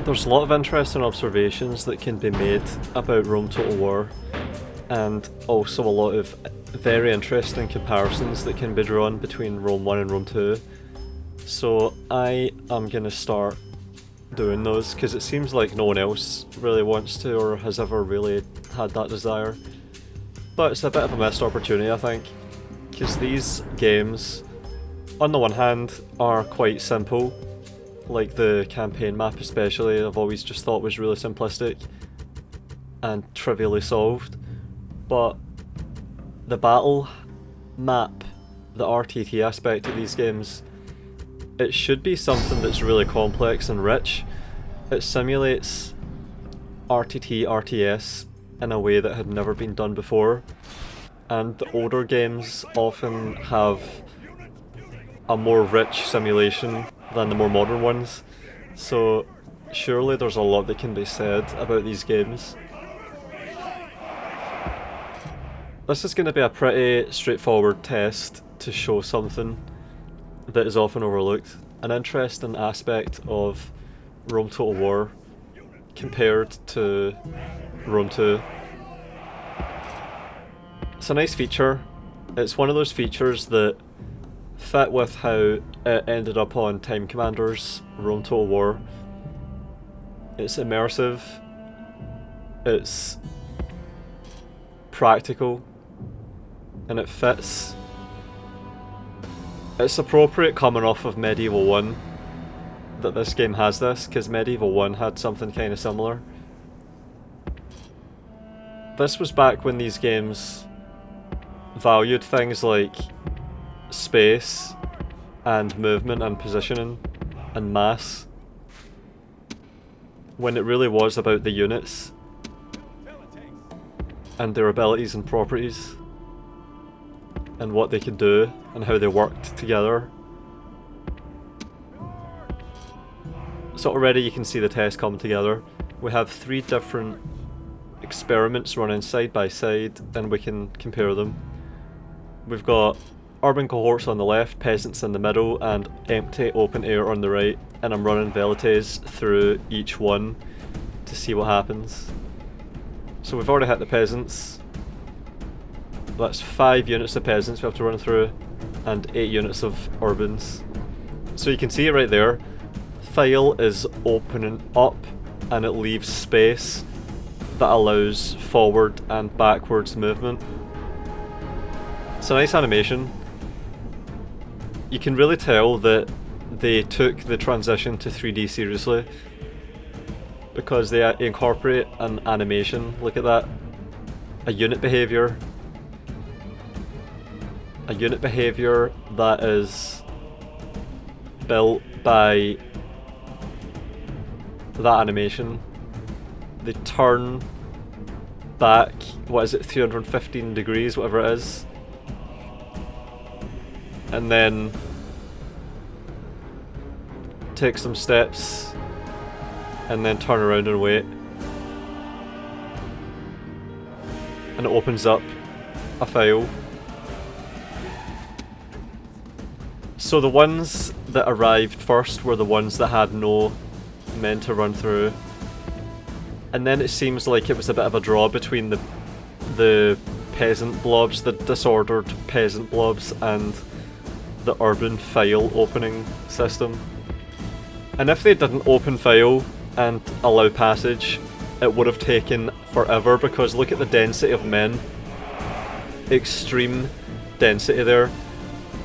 There's a lot of interesting observations that can be made about Rome Total War, and also a lot of very interesting comparisons that can be drawn between Rome 1 and Rome 2. So I am going to start doing those, because it seems like no one else really wants to or has ever really had that desire. But it's a bit of a missed opportunity, I think, because these games, on the one hand, are quite simple. Like the campaign map especially, I've always just thought was really simplistic and trivially solved. But the battle map, the RTT aspect of these games, it should be something that's really complex and rich. It simulates RTT, RTS in a way that had never been done before. And the older games often have a more rich simulation than the more modern ones. So surely there's a lot that can be said about these games. This is going to be a pretty straightforward test to show something that is often overlooked. An interesting aspect of Rome Total War compared to Rome 2. It's a nice feature. It's one of those features that fit with how it ended up on Time Commander's Rome Total War. It's immersive, it's practical, and it fits. It's appropriate coming off of Medieval 1 that this game has this, because Medieval 1 had something kind of similar. This was back when these games valued things like space and movement and positioning and mass, when it really was about the units and their abilities and properties and what they could do and how they worked together. So already you can see the test come together. We have 3 different experiments running side by side and we can compare them. We've got urban cohorts on the left, peasants in the middle, and empty open air on the right, and I'm running velites through each one to see what happens. So we've already hit the peasants. That's 5 units of peasants we have to run through, and 8 units of urbans. So you can see it right there. File is opening up, and it leaves space that allows forward and backwards movement. It's a nice animation. You can really tell that they took the transition to 3D seriously, because they incorporate an animation. Look at that. A unit behavior. A unit behavior that is built by that animation. They turn back, what is it, 315 degrees, whatever it is, and then take some steps and then turn around and wait, and it opens up a file. So the ones that arrived first were the ones that had no men to run through, and then it seems like it was a bit of a draw between the peasant blobs, the disordered peasant blobs, and the urban file opening system. And if they didn't open file and allow passage, it would have taken forever, because look at the density of men. Extreme density there.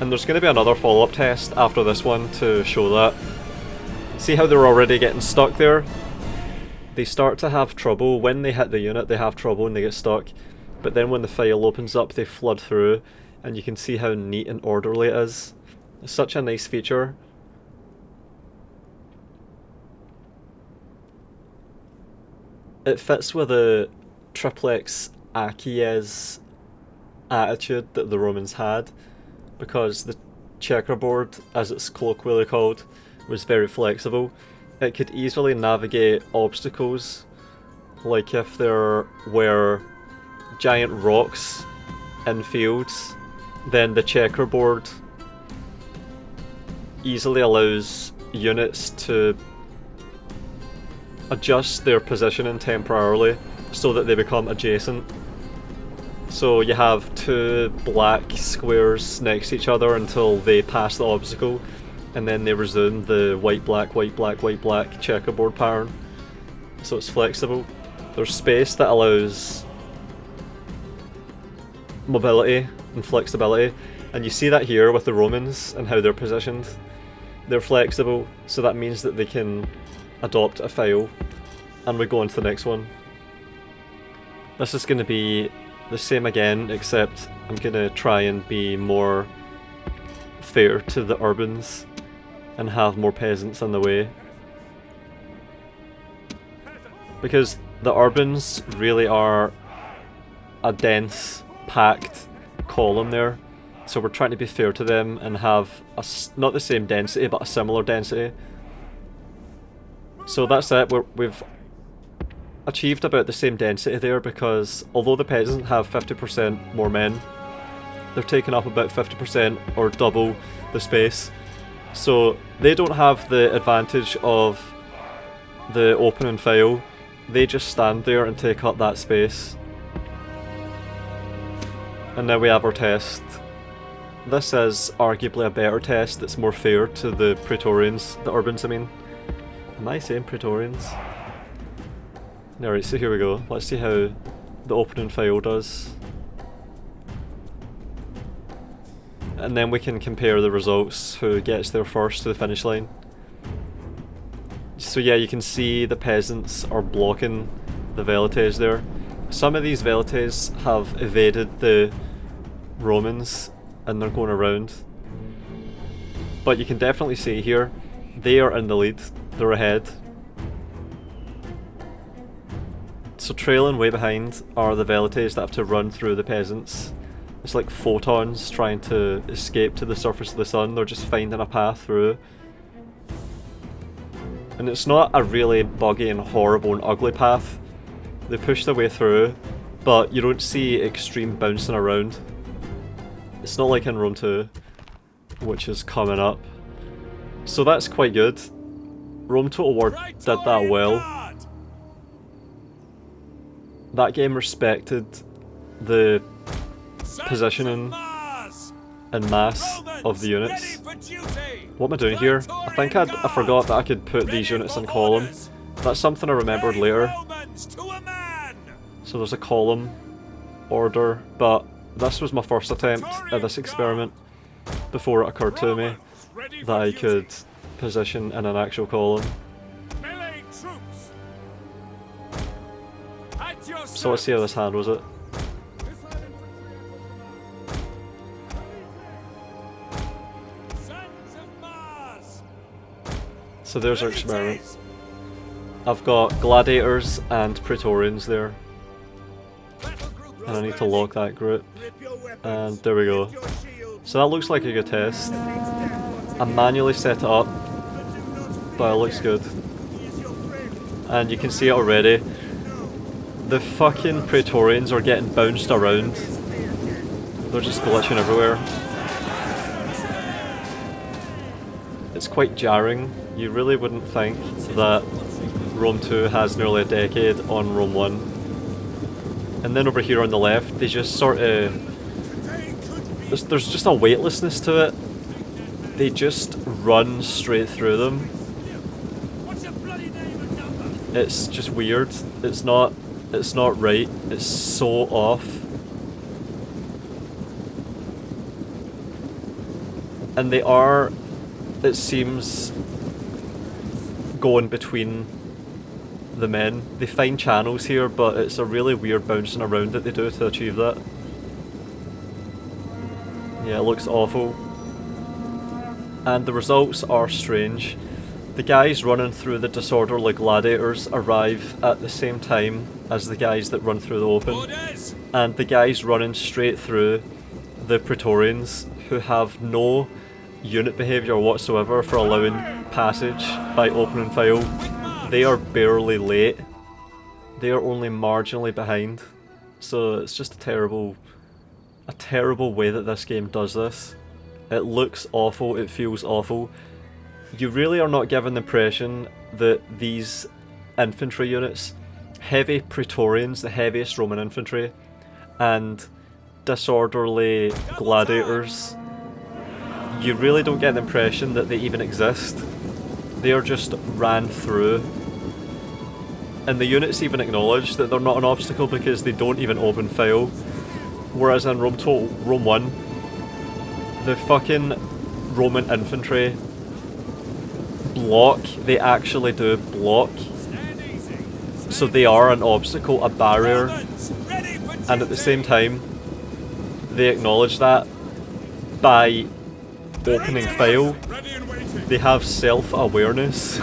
And there's going to be another follow-up test after this one to show that. See how they're already getting stuck there? They start to have trouble. When they hit the unit, they have trouble and they get stuck. But then when the file opens up, they flood through, and you can see how neat and orderly it is. It's such a nice feature. It fits with the triplex Achies attitude that the Romans had, because the checkerboard, as it's colloquially called, was very flexible. It could easily navigate obstacles, like if there were giant rocks in fields, then the checkerboard easily allows units to adjust their positioning temporarily so that they become adjacent. So you have two black squares next to each other until they pass the obstacle, and then they resume the white black white black white black checkerboard pattern. So it's flexible. There's space that allows mobility and flexibility, and you see that here with the Romans and how they're positioned. They're flexible, so that means that they can adopt a file. And we go on to the next one. This is going to be the same again, except I'm going to try and be more fair to the urbans and have more peasants in the way. Because the urbans really are a dense, packed column there. So we're trying to be fair to them and have not the same density, but a similar density. So that's it. We've achieved about the same density there, because although the peasants have 50% more men, they're taking up about 50% or double the space. So they don't have the advantage of the opening file. They just stand there and take up that space. And now we have our test. This is arguably a better test that's more fair to the Praetorians, the urbans I mean. Am I saying Praetorians? Alright, so here we go. Let's see how the opening file does. And then we can compare the results, who gets there first to the finish line. So yeah, you can see the peasants are blocking the velites there. Some of these velites have evaded the Romans and they're going around. But you can definitely see here, they are in the lead, they're ahead. So trailing way behind are the velites that have to run through the peasants. It's like photons trying to escape to the surface of the sun, they're just finding a path through. And it's not a really buggy and horrible and ugly path. They push their way through, but you don't see extreme bouncing around. It's not like in Rome 2, which is coming up. So that's quite good. Rome Total War did that well. That game respected the positioning and mass of the units. What am I doing here? I think I forgot that I could put these units in column. That's something I remembered later. So there's a column order, but this was my first attempt at this experiment before it occurred to me that I could position in an actual column. So let's see how this handles it. So there's our experiment. I've got gladiators and praetorians there. And I need to lock that group. And there we go. So that looks like a good test. I manually set it up, but it looks good. And you can see it already. The fucking praetorians are getting bounced around. They're just glitching everywhere. It's quite jarring. You really wouldn't think that Rome 2 has nearly a decade on Rome 1. And then over here on the left, they just sort of... There's just a weightlessness to it. They just run straight through them. It's just weird. It's not right. It's so off. And they are, it seems, going between the men. They find channels here, but it's a really weird bouncing around that they do to achieve that. Yeah, it looks awful. And the results are strange. The guys running through the disorderly gladiators arrive at the same time as the guys that run through the open. And the guys running straight through the praetorians, who have no unit behaviour whatsoever for allowing passage by opening file, they are barely late. They are only marginally behind. So it's just a terrible way that this game does this. It looks awful, it feels awful. You really are not given the impression that these infantry units, heavy Praetorians, the heaviest Roman infantry, and disorderly gladiators, you really don't get the impression that they even exist. They are just ran through. And the units even acknowledge that they're not an obstacle because they don't even open file. Whereas in Rome 1, the fucking Roman infantry block, they actually do block. So they are an obstacle, a barrier. And at the same time, they acknowledge that by opening file. They have self-awareness.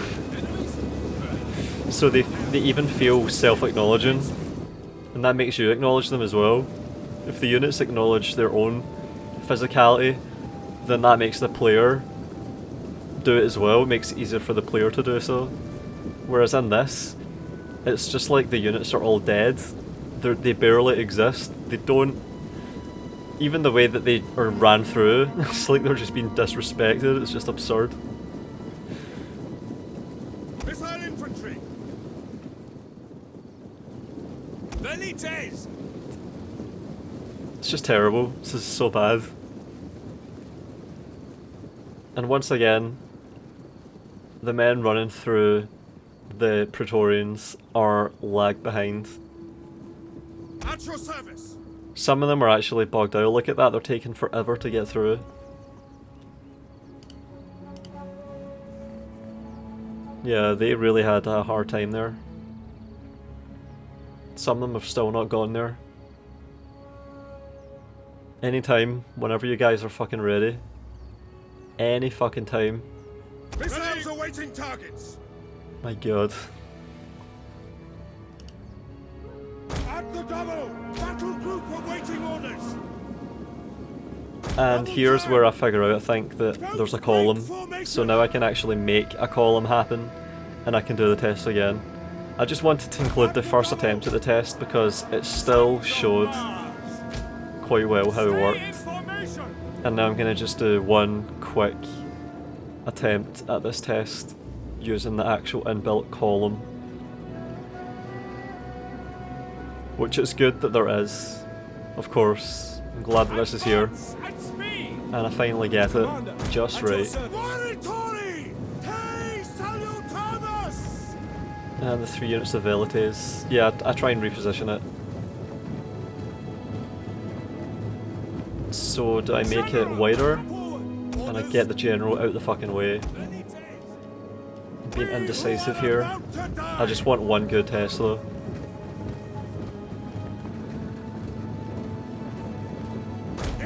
So they even feel self-acknowledging. And that makes you acknowledge them as well. If the units acknowledge their own physicality, then that makes the player do it as well. It makes it easier for the player to do so. Whereas in this, it's just like the units are all dead. They barely exist. They don't... Even the way that they are ran through, it's like they're just being disrespected. It's just absurd. Missile infantry! Velites! It's just terrible. This is so bad. And once again, the men running through the Praetorians are lag behind. At your service! Some of them are actually bogged out. Look at that, they're taking forever to get through. Yeah, they really had a hard time there. Some of them have still not gone there. Anytime, whenever you guys are fucking ready. Any fucking time. Missiles awaiting targets! My god. At the double! Battle group awaiting orders! And here's where I figure out, I think, that there's a column. So now I can actually make a column happen, and I can do the test again. I just wanted to include the first attempt at the test because it still showed quite well how it worked. And now I'm going to just do one quick attempt at this test using the actual inbuilt column. Which is good that there is, of course. I'm glad that this is here. And I finally get it just right. And the 3 units of Velites. Yeah, I try and reposition it. So do I make it wider? And I get the general out the fucking way. I'm being indecisive here. I just want one good test though.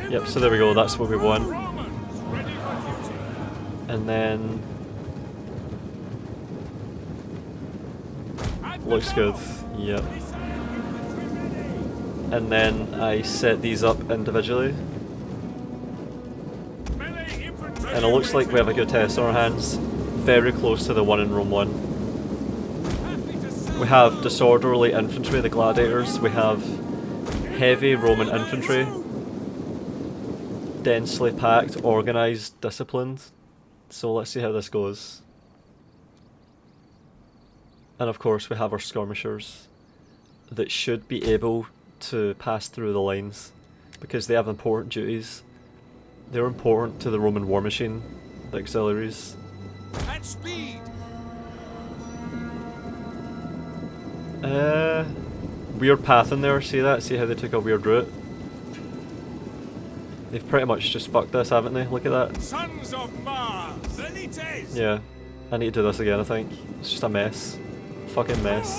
Yep, so there we go, that's what we want. And then... looks good, yep. And then I set these up individually. And it looks like we have a good test on our hands. Very close to the one in Rome 1. We have disorderly infantry, the gladiators. We have heavy Roman infantry. Densely packed, organised, disciplined. So let's see how this goes. And of course we have our skirmishers that should be able to pass through the lines because they have important duties. They're important to the Roman war machine, the auxiliaries. At speed! Weird path in there, see that? See how they took a weird route? They've pretty much just fucked this, haven't they? Look at that. Sons of Mars! Velites! Yeah. I need to do this again, I think. It's just a mess. Fucking mess.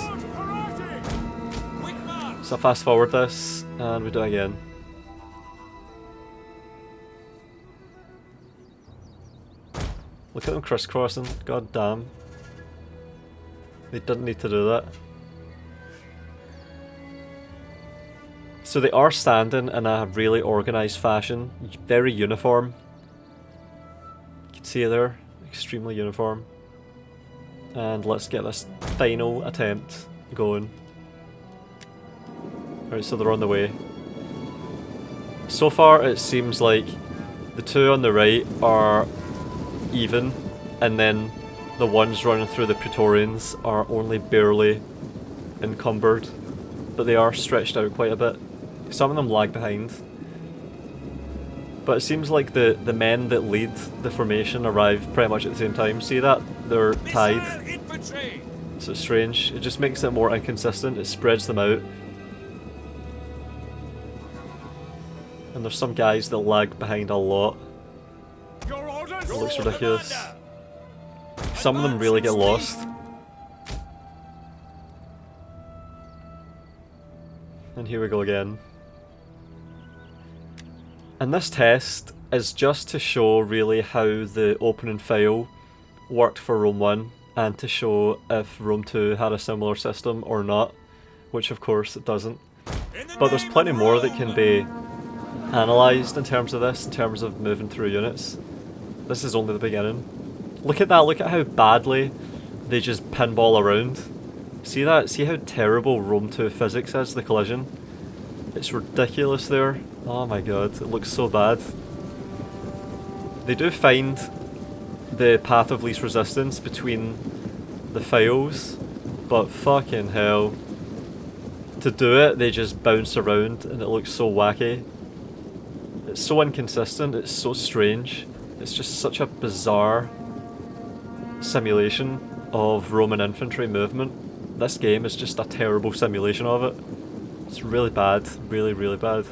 So I fast forward this, and we do it again. Look at them crisscrossing, god damn. They didn't need to do that. So they are standing in a really organised fashion, very uniform. You can see it there, extremely uniform. And let's get this final attempt going. Alright, so they're on the way. So far it seems like the 2 on the right are even, and then the ones running through the Praetorians are only barely encumbered, but they are stretched out quite a bit. Some of them lag behind. But it seems like the men that lead the formation arrive pretty much at the same time. See that? They're tied. So it's strange. It just makes it more inconsistent. It spreads them out. And there's some guys that lag behind a lot. It looks ridiculous. Some of them really get lost. And here we go again. And this test is just to show really how the opening file worked for Rome 1 and to show if Rome 2 had a similar system or not, which of course it doesn't. But there's plenty more that can be analysed in terms of this, in terms of moving through units. This is only the beginning. Look at that, look at how badly they just pinball around. See that? See how terrible Rome 2 physics is, the collision? It's ridiculous there. Oh my god, it looks so bad. They do find the path of least resistance between the files, but fucking hell. To do it, they just bounce around and it looks so wacky. It's so inconsistent, it's so strange. It's just such a bizarre simulation of Roman infantry movement. This game is just a terrible simulation of it. It's really bad, really, really bad.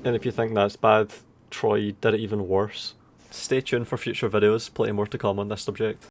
And if you think that's bad, Troy did it even worse. Stay tuned for future videos, plenty more to come on this subject.